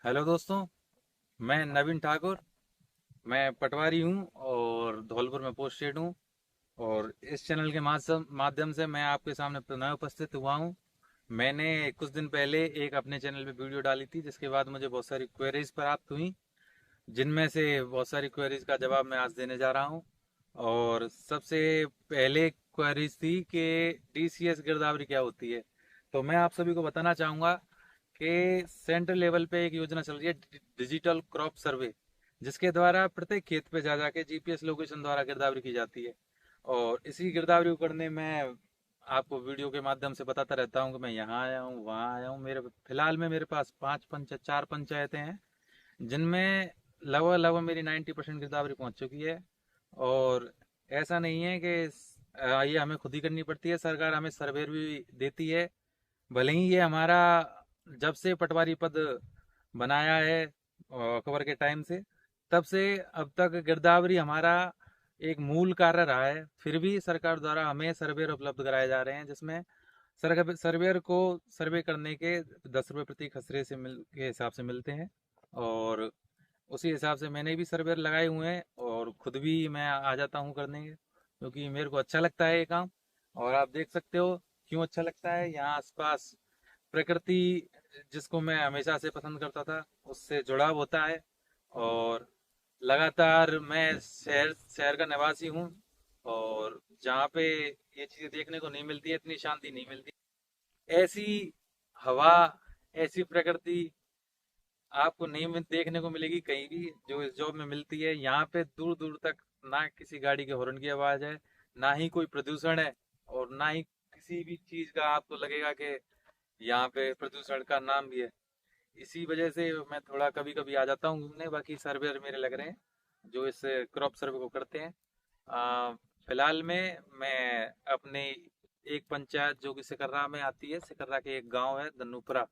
Hello दोस्तों। मैं नवीन ठाकुर। मैं पटवारी हूँ और धौलपुर में पोस्टेड हूँ। और इस चैनल के माध्यम माध्यम से मैं आपके सामने पुनः उपस्थित हुआ हूँ। मैंने कुछ दिन पहले एक अपने चैनल पे वीडियो डाली थी, जिसके बाद मुझे बहुत सारी क्वेरीज प्राप्त हुई, जिनमें से बहुत सारी क्वेरीज का जवाब मैं आज देने जा रहा हूँ। और सबसे पहले क्वेरीज थी कि डीसीएस गिरदावरी क्या होती है। तो मैं आप सभी को बताना चाहूँगा कि सेंट्रल लेवल पे एक योजना चल रही है, डिजिटल क्रॉप सर्वे, जिसके द्वारा प्रत्येक खेत पे जा जाके जीपीएस लोकेशन द्वारा गिरदावरी की जाती है। और इसी गिरदावरी को करने में आपको वीडियो के माध्यम से बताता रहता हूँ कि मैं यहाँ आया हूँ, वहाँ आया हूँ। मेरे फिलहाल में मेरे पास चार पंचायतें हैं, जिनमें लगभग लगभग मेरी 90% गिरदावरी पहुंच चुकी है। और ऐसा नहीं है कि ये हमें खुद ही करनी पड़ती है, सरकार हमें सर्वे भी देती है। भले ही ये हमारा जब से पटवारी पद बनाया है अकबर के टाइम से, तब से अब तक गिरदावरी हमारा एक मूल कार्य रहा है, फिर भी सरकार द्वारा हमें सर्वेयर उपलब्ध कराए जा रहे हैं, जिसमें सर्वेयर को सर्वे करने के 10 रुपये प्रति खसरे से मिल के हिसाब से मिलते हैं। और उसी हिसाब से मैंने भी सर्वेयर लगाए हुए हैं और खुद भी मैं आ जाता हूँ करने के, क्योंकि मेरे को अच्छा लगता है ये काम। और आप देख सकते हो क्यों अच्छा लगता है। यहाँ आसपास प्रकृति, जिसको मैं हमेशा से पसंद करता था, उससे जुड़ाव होता है। और लगातार मैं शहर शहर का निवासी हूँ, और जहाँ पे ये चीज़ें देखने को नहीं मिलती है, इतनी शांति नहीं मिलती, ऐसी हवा, ऐसी प्रकृति आपको नहीं देखने को मिलेगी कहीं भी, जो इस जॉब में मिलती है। यहाँ पे दूर दूर तक ना किसी गाड़ी के हॉर्न की आवाज़ है, ना ही कोई प्रदूषण है, और ना ही किसी भी चीज़ का आपको लगेगा कि यहाँ पे प्रदूषण का नाम भी है। इसी वजह से मैं थोड़ा कभी कभी आ जाता हूँ घूमने। बाकी सर्वेयर मेरे लग रहे हैं जो इस क्रॉप सर्वे को करते हैं। आ, फिलहाल में मैं अपने एक पंचायत जो कि सिकर्रा में आती है, सिकर्रा के एक गांव है धनुपुरा,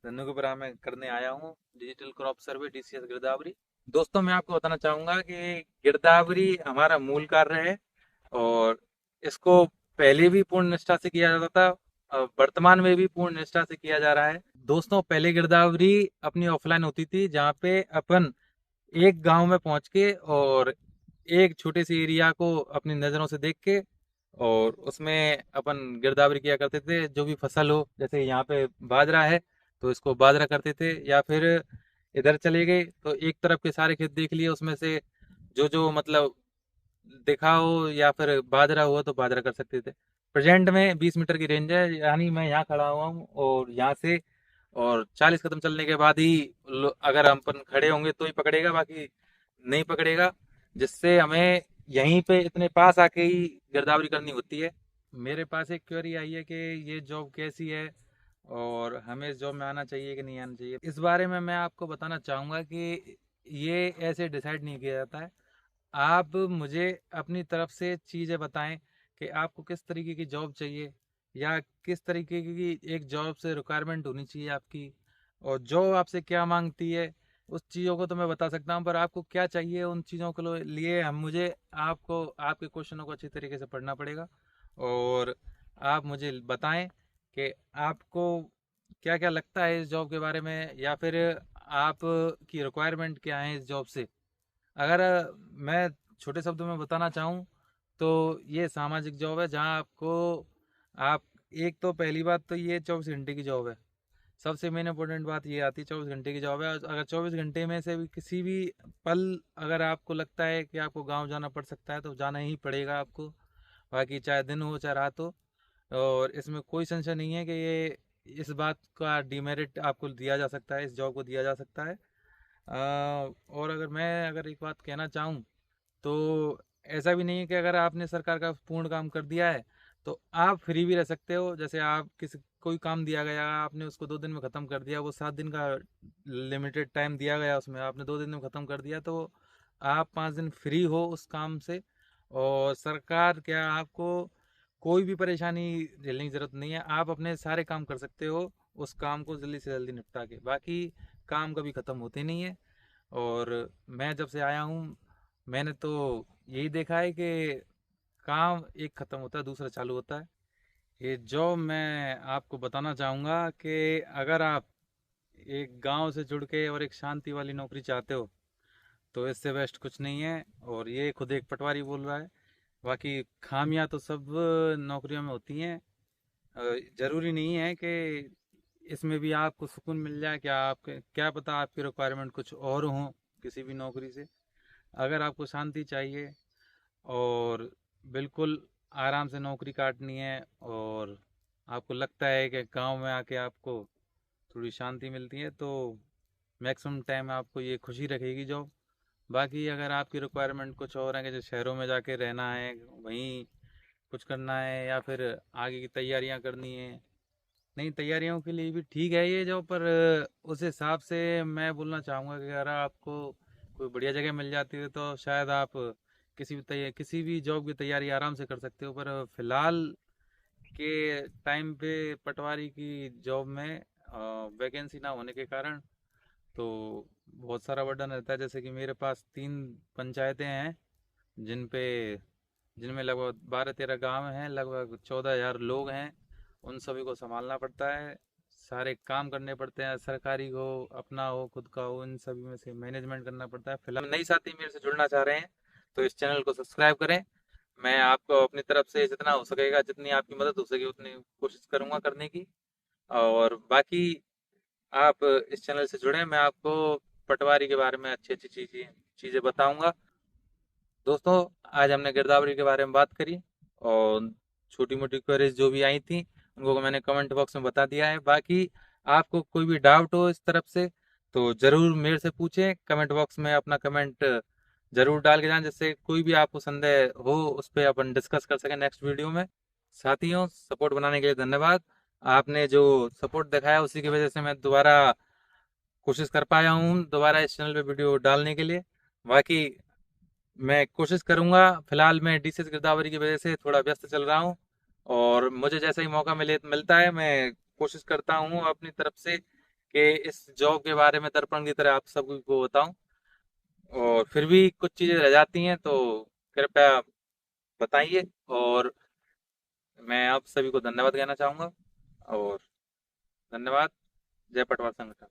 धनुपुरा में करने आया हूँ डिजिटल क्रॉप सर्वे डीसीएस गिरदावरी। दोस्तों, मैं आपको बताना चाहूंगा कि गिरदावरी हमारा मूल कार्य है, और इसको पहले भी पूर्ण निष्ठा से किया जाता था, वर्तमान में भी पूर्ण निष्ठा से किया जा रहा है। दोस्तों, पहले गिरदावरी अपनी ऑफलाइन होती थी, जहाँ पे अपन एक गांव में पहुंच के और एक छोटे से एरिया को अपनी नज़रों से देख के और उसमें अपन गिरदावरी किया करते थे। जो भी फसल हो, जैसे यहाँ पे बाजरा है तो इसको बाजरा करते थे, या फिर इधर चले गए तो एक तरफ के सारे खेत देख लिए, उसमें से जो जो मतलब देखा हो, या फिर बाजरा हुआ तो बाजरा कर सकते थे। प्रेजेंट में 20 मीटर की रेंज है, यानी मैं यहाँ खड़ा हुआ हूँ और यहाँ से और 40 कदम चलने के बाद ही अगर हम अपन खड़े होंगे तो ही पकड़ेगा, बाकी नहीं पकड़ेगा। जिससे हमें यहीं पे इतने पास आके ही गिरदावरी करनी होती है। मेरे पास एक क्वेरी आई है कि ये जॉब कैसी है और हमें इस जॉब में आना चाहिए कि नहीं आना चाहिए। इस बारे में मैं आपको बताना चाहूँगा कि ये ऐसे डिसाइड नहीं किया जाता है। आप मुझे अपनी तरफ से चीज़ें बताएं कि आपको किस तरीके की जॉब चाहिए, या किस तरीके की एक जॉब से रिक्वायरमेंट होनी चाहिए आपकी, और जॉब आपसे क्या मांगती है। उस चीज़ों को तो मैं बता सकता हूँ, पर आपको क्या चाहिए उन चीज़ों के लिए हम मुझे आपको आपके क्वेश्चनों को अच्छी तरीके से पढ़ना पड़ेगा। और आप मुझे बताएं कि आपको क्या क्या लगता है इस जॉब के बारे में, या फिर आप की रिक्वायरमेंट क्या है इस जॉब से। अगर मैं छोटे शब्दों में बताना चाहूँ तो ये सामाजिक जॉब है, जहाँ आपको आप एक तो पहली बात तो ये 24 घंटे की जॉब है। सबसे मेन इंपॉर्टेंट बात ये आती है, 24 घंटे की जॉब है। और अगर 24 घंटे में से भी किसी भी पल अगर आपको लगता है कि आपको गांव जाना पड़ सकता है तो जाना ही पड़ेगा आपको। बाकी चाहे दिन हो चाहे रात हो, और इसमें कोई संशय नहीं है कि ये इस बात का डिमेरिट आपको दिया जा सकता है, इस जॉब को दिया जा सकता है। और अगर एक बात कहना चाहूँ तो ऐसा भी नहीं है कि अगर आपने सरकार का पूर्ण काम कर दिया है तो आप फ्री भी रह सकते हो। जैसे आप किसी कोई काम दिया गया, आपने उसको 2 दिन में ख़त्म कर दिया, वो 7 दिन का लिमिटेड टाइम दिया गया, उसमें आपने 2 दिन में ख़त्म कर दिया, तो आप 5 दिन फ्री हो उस काम से। और सरकार क्या आपको कोई भी परेशानी झेलने की ज़रूरत नहीं है, आप अपने सारे काम कर सकते हो उस काम को जल्दी से जल्दी निपटा के। बाकी काम कभी ख़त्म होते नहीं है। और मैं जब से आया हूँ मैंने तो यही देखा है कि काम एक ख़त्म होता है दूसरा चालू होता है। ये जो मैं आपको बताना चाहूँगा कि अगर आप एक गांव से जुड़ के और एक शांति वाली नौकरी चाहते हो तो इससे बेस्ट कुछ नहीं है। और ये खुद एक पटवारी बोल रहा है। बाकी खामियां तो सब नौकरियों में होती हैं। जरूरी नहीं है कि इसमें भी आपको सुकून मिल जाए। क्या आपके क्या पता आपकी रिक्वायरमेंट कुछ और हो किसी भी नौकरी से। अगर आपको शांति चाहिए और बिल्कुल आराम से नौकरी काटनी है और आपको लगता है कि गांव में आके आपको थोड़ी शांति मिलती है तो मैक्सिमम टाइम आपको ये खुशी रखेगी जॉब। बाकी अगर आपकी रिक्वायरमेंट कुछ और है कि जो शहरों में जाके रहना है वहीं कुछ करना है या फिर आगे की तैयारियां करनी है। नहीं, तैयारियों के लिए भी ठीक है ये जॉब, पर उस हिसाब से मैं बोलना चाहूँगा कि अगर आपको कोई बढ़िया जगह मिल जाती है तो शायद आप किसी भी जॉब की तैयारी आराम से कर सकते हो। पर फिलहाल के टाइम पे पटवारी की जॉब में वैकेंसी ना होने के कारण तो बहुत सारा बर्डन रहता है। जैसे कि मेरे पास 3 पंचायतें हैं जिन पे जिनमें लगभग 12-13 गांव हैं, लगभग 14,000 लोग हैं। उन सभी को संभालना पड़ता है, सारे काम करने पड़ते हैं, सरकारी हो अपना हो खुद का हो, इन सभी में से मैनेजमेंट करना पड़ता है। फिलहाल नई साथी मेरे से जुड़ना चाह रहे हैं तो इस चैनल को सब्सक्राइब करें। मैं आपको अपनी तरफ से जितना हो सकेगा, जितनी आपकी मदद हो सके उतनी कोशिश करूंगा करने की। और बाकी आप इस चैनल से जुड़ें, मैं आपको पटवारी के बारे में अच्छी अच्छी चीज़ें चीज़ें बताऊंगा। दोस्तों, आज हमने गिरदावरी के बारे में बात करी और छोटी मोटी क्वेरीज जो भी आई थी उनको मैंने कमेंट बॉक्स में बता दिया है। बाकी आपको कोई भी डाउट हो इस तरफ से तो ज़रूर मेरे से पूछें। कमेंट बॉक्स में अपना कमेंट ज़रूर डाल के जाएं, जिससे कोई भी आपको संदेह हो उस पर अपन डिस्कस कर सकें नेक्स्ट वीडियो में। साथियों, सपोर्ट बनाने के लिए धन्यवाद। आपने जो सपोर्ट दिखाया उसी की वजह से मैं दोबारा कोशिश कर पाया हूँ दोबारा इस चैनल पे वीडियो डालने के लिए। बाकी मैं कोशिश करूंगा। फिलहाल मैं डीसीएस गिरदावरी की वजह से थोड़ा व्यस्त चल रहा हूँ और मुझे जैसा ही मौका मिलता है मैं कोशिश करता हूँ अपनी तरफ से कि इस जॉब के बारे में दर्पण की तरह आप सबको बताऊं। और फिर भी कुछ चीज़ें रह जाती हैं तो कृपया बताइए। और मैं आप सभी को धन्यवाद कहना चाहूँगा। और धन्यवाद। जय पटवार संगठन।